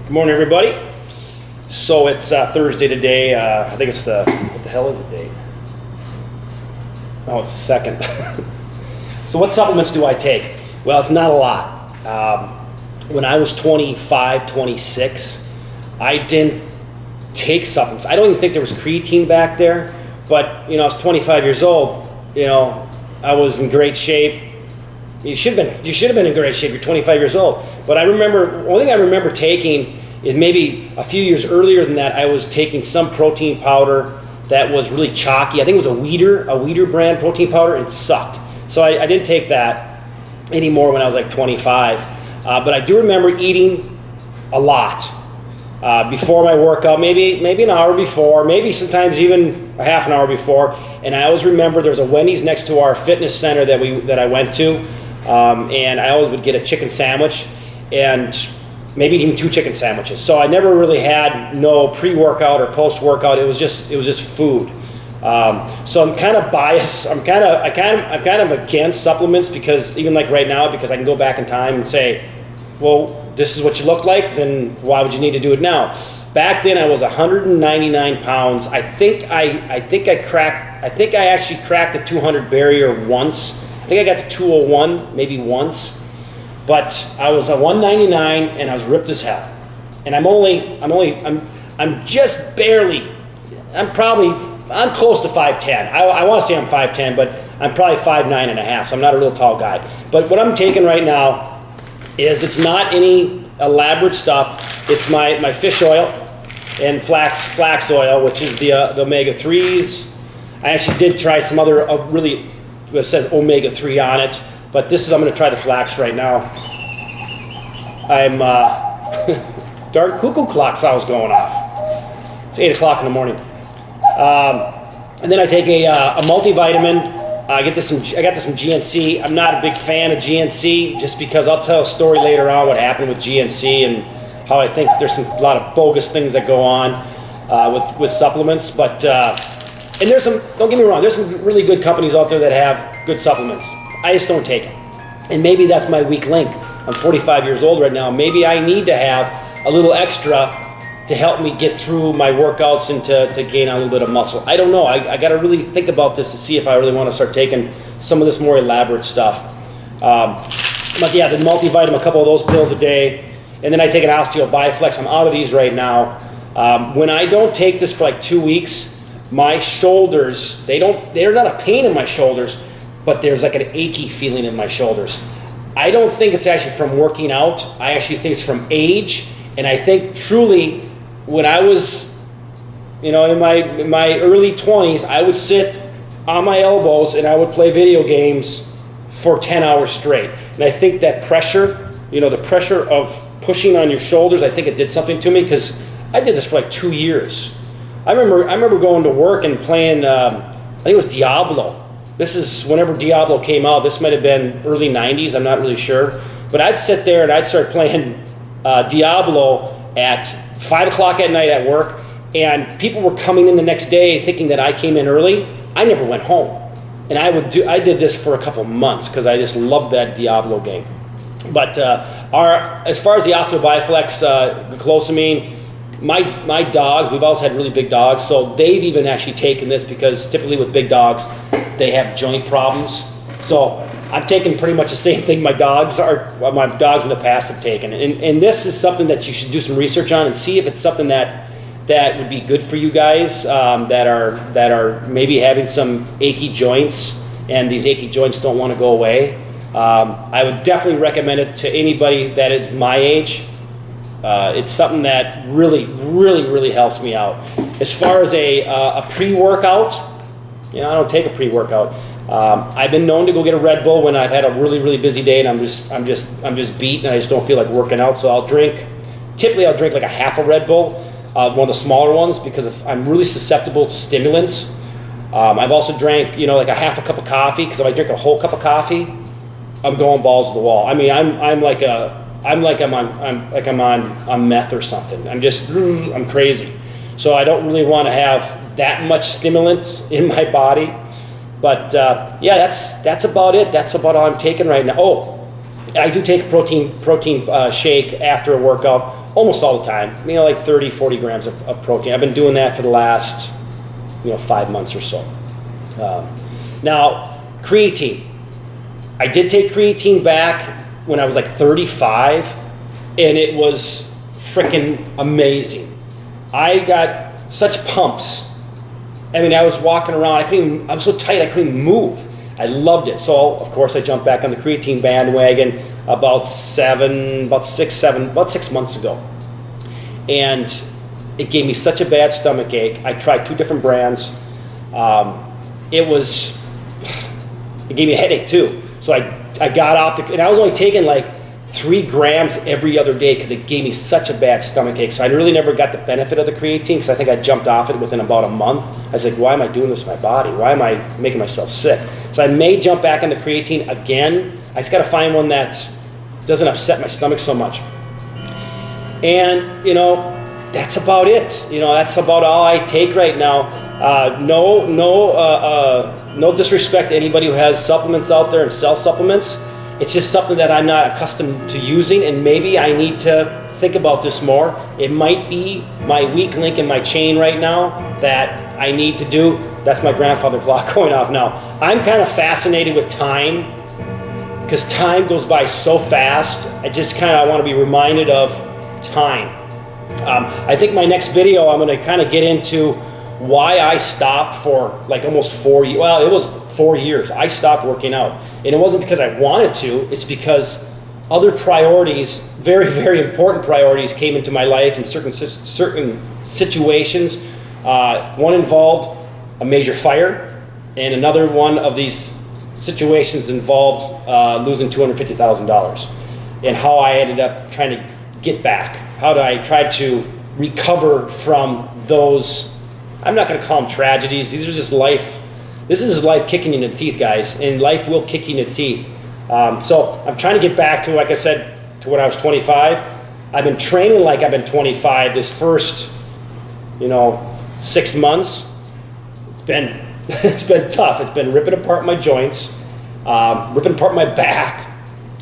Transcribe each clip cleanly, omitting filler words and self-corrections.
Good morning, everybody. So it's Thursday today. I think it's what the hell is the date? Oh, it's the second. So what supplements do I take? Well, it's not a lot. When I was 25, 26, I didn't take supplements. I don't even think there was creatine back there, but I was 25 years old. I was in great shape. You should have been in great shape. You're 25 years old. But I remember, one thing I remember taking is maybe a few years earlier than that, I was taking some protein powder that was really chalky. I think it was a Weeder brand protein powder, and it sucked. So I didn't take that anymore when I was like 25. But I do remember eating a lot before my workout, maybe an hour before, maybe sometimes even a half an hour before. And I always remember there was a Wendy's next to our fitness center that I went to, and I always would get a chicken sandwich and maybe even 2 chicken sandwiches. So I never really had no pre-workout or post-workout. It was just food. So I'm kind of biased. I'm kind of against supplements, because even like right now, because I can go back in time and say, well, this is what you look like, then why would you need to do it now? Back then I was 199 pounds. I think I actually cracked the 200 barrier once. I think I got to 201 maybe once. But I was at 199 and I was ripped as hell. And I'm just barely, I'm close to 5'10". I want to say I'm 5'10", but I'm probably 5'9 and a half, so I'm not a real tall guy. But what I'm taking right now is, it's not any elaborate stuff. It's my fish oil and flax oil, which is the omega-3s. I actually did try some other it says omega-3 on it. But I'm going to try the flax right now. I'm, darn cuckoo clock sounds going off. It's 8 o'clock in the morning. And then I take a multivitamin. I got this from GNC. I'm not a big fan of GNC, just because I'll tell a story later on what happened with GNC and how I think there's a lot of bogus things that go on with supplements. But and there's some, don't get me wrong, there's some really good companies out there that have good supplements. I just don't take it. And maybe that's my weak link. I'm 45 years old right now. Maybe I need to have a little extra to help me get through my workouts and to gain a little bit of muscle. I don't know. I got to really think about this to see if I really want to start taking some of this more elaborate stuff. But yeah, the multivitamin, a couple of those pills a day. And then I take an OsteoBioflex. I'm out of these right now. When I don't take this for like 2 weeks, my shoulders, they're not a pain in my shoulders, but there's like an achy feeling in my shoulders. I don't think it's actually from working out. I actually think it's from age. And I think truly, when I was, in my early 20s, I would sit on my elbows and I would play video games for 10 hours straight. And I think that pressure, the pressure of pushing on your shoulders, I think it did something to me, because I did this for like 2 years. I remember going to work and playing, I think it was Diablo. This is whenever Diablo came out. This might have been early 90s. I'm not really sure. But I'd sit there and I'd start playing Diablo at 5 o'clock at night at work. And people were coming in the next day thinking that I came in early. I never went home. And I did this for a couple months because I just loved that Diablo game. But as far as the OsteoBioflex, glucosamine, my dogs, we've always had really big dogs, so they've even actually taken this, because typically with big dogs, they have joint problems. So I'm taking pretty much the same thing my dogs in the past have taken. And this is something that you should do some research on and see if it's something that would be good for you guys that are maybe having some achy joints, and these achy joints don't want to go away. I would definitely recommend it to anybody that is my age. It's something that really, really, really helps me out. As far as a pre-workout, I don't take a pre-workout. I've been known to go get a Red Bull when I've had a really, really busy day and I'm just beat and I just don't feel like working out. So I'll drink like a half a Red Bull, one of the smaller ones, because I'm really susceptible to stimulants. I've also drank, like a half a cup of coffee, because if I drink a whole cup of coffee, I'm going balls to the wall. I mean, I'm on meth or something. I'm crazy. So I don't really want to have that much stimulants in my body. But yeah, that's about it. That's about all I'm taking right now. Oh, I do take a protein shake after a workout. almost all the time, like 30, 40 grams of protein. I've been doing that for the last, 5 months or so. Now, creatine. I did take creatine back when I was like 35, and it was freaking amazing. I got such pumps. I mean, I was walking around, I was so tight I couldn't even move. I loved it. So, of course, I jumped back on the creatine bandwagon about 6 months ago. And it gave me such a bad stomach ache. I tried 2 different brands. It gave me a headache too. So I got off and I was only taking like 3 grams every other day because it gave me such a bad stomach ache. So I really never got the benefit of the creatine because I think I jumped off it within about a month. I was like, why am I doing this to my body? Why am I making myself sick? So I may jump back on the creatine again. I just got to find one that doesn't upset my stomach so much. And, that's about it. That's about all I take right now. No disrespect to anybody who has supplements out there and sells supplements. It's just something that I'm not accustomed to using, and maybe I need to think about this more. It might be my weak link in my chain right now that I need to do. That's my grandfather clock going off now. I'm kind of fascinated with time because time goes by so fast. I just kind of want to be reminded of time. I think my next video I'm going to kind of get into why I stopped for like almost 4 years. Well, it was 4 years. I stopped working out. And it wasn't because I wanted to. It's because other priorities, very, very important priorities, came into my life in certain situations. One involved a major fire, and another one of these situations involved losing $250,000. And how I ended up trying to get back. How I tried to recover from those. I'm not going to call them tragedies. These are just life. This is life kicking you in the teeth, guys, and life will kick you in the teeth. So I'm trying to get back to, like I said, to when I was 25. I've been training like I've been 25 this first, 6 months. It's been tough. It's been ripping apart my joints, ripping apart my back.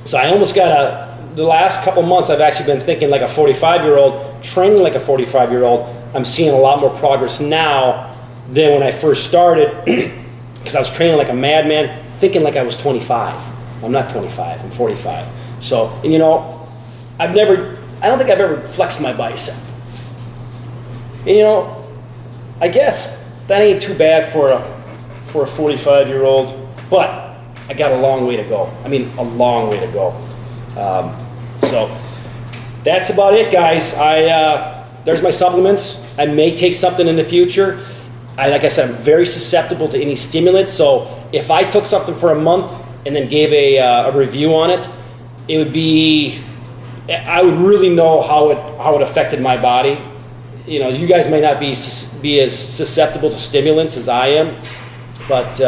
So I almost got the last couple months I've actually been thinking like a 45-year-old, training like a 45-year-old. I'm seeing a lot more progress now than when I first started because I was training like a madman, thinking like I was 25. I'm not 25, I'm 45. So, and I don't think I've ever flexed my bicep. And I guess that ain't too bad for a 45-year-old, but I got a long way to go. I mean, a long way to go. So that's about it, guys. There's my supplements. I may take something in the future. Like I said, I'm very susceptible to any stimulants. So if I took something for a month and then gave a review on it, I would really know how it affected my body. You guys may not be as susceptible to stimulants as I am, but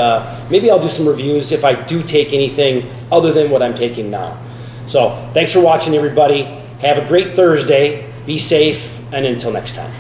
maybe I'll do some reviews if I do take anything other than what I'm taking now. So thanks for watching, everybody. Have a great Thursday. Be safe, and until next time.